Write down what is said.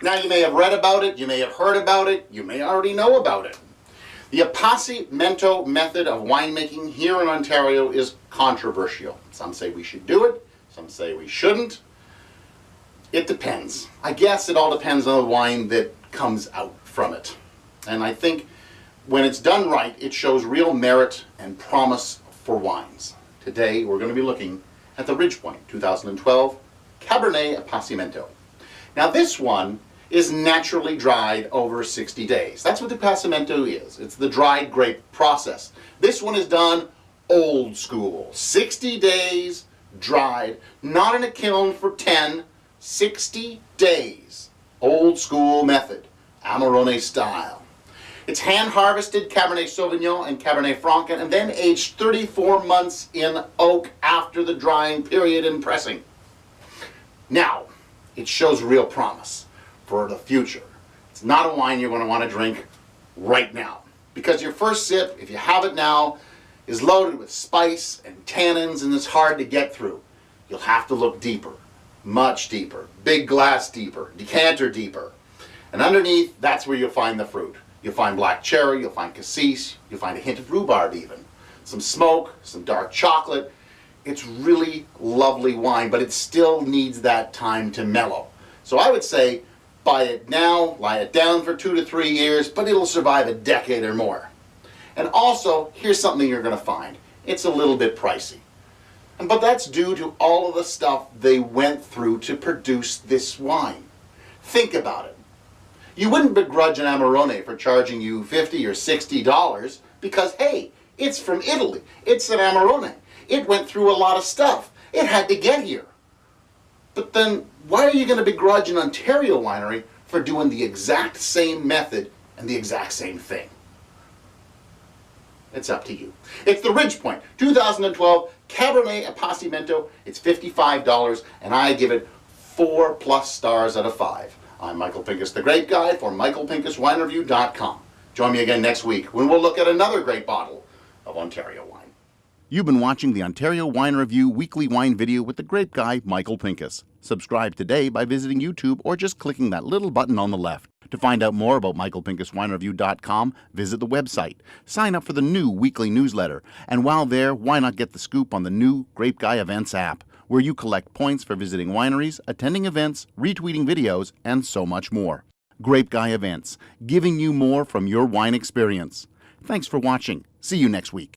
Now, you may have read about it, you may have heard about it, you may already know about it. The Appassimento method of winemaking here in Ontario is controversial. Some say we should do it, some say we shouldn't. It depends. I guess it all depends on the wine that comes out from it. And I think when it's done right, it shows real merit and promise for wines. Today, we're going to be looking at the Ridgepoint 2012 Cabernet Appassimento. Now, this one is naturally dried over 60 days. That's what the Appassimento is. It's the dried grape process. This one is done old school. 60 days dried, not in a kiln for 10, 60 days. Old school method, Amarone style. It's hand-harvested Cabernet Sauvignon and Cabernet Franc, and then aged 34 months in oak after the drying period and pressing. Now, it shows real promise for the future. It's not a wine you're going to want to drink right now, because your first sip, if you have it now, is loaded with spice and tannins, and it's hard to get through. You'll have to look deeper, much deeper, big glass deeper, decanter deeper. And underneath, that's where you'll find the fruit. You'll find black cherry, you'll find cassis, you'll find a hint of rhubarb even. Some smoke, some dark chocolate. It's really lovely wine, but it still needs that time to mellow. So I would say, buy it now, lie it down for 2 to 3 years, but it'll survive a decade or more. And also, here's something you're going to find. It's a little bit pricey. But that's due to all of the stuff they went through to produce this wine. Think about it. You wouldn't begrudge an Amarone for charging you $50 or $60 because, hey, it's from Italy. It's an Amarone. It went through a lot of stuff. It had to get here. But then, why are you going to begrudge an Ontario winery for doing the exact same method and the exact same thing? It's up to you. It's the Ridgepoint 2012 Cabernet Appassimento. It's $55, and I give it 4+ stars out of 5. I'm Michael Pinkus, the Grape Guy, for MichaelPinkusWineReview.com. Join me again next week when we'll look at another great bottle of Ontario wine. You've been watching the Ontario Wine Review weekly wine video with the Grape Guy, Michael Pinkus. Subscribe today by visiting YouTube or just clicking that little button on the left. To find out more about MichaelPinkusWineReview.com, visit the website. Sign up for the new weekly newsletter. And while there, why not get the scoop on the new Grape Guy Events app, where you collect points for visiting wineries, attending events, retweeting videos, and so much more. Grape Guy Events, giving you more from your wine experience. Thanks for watching. See you next week.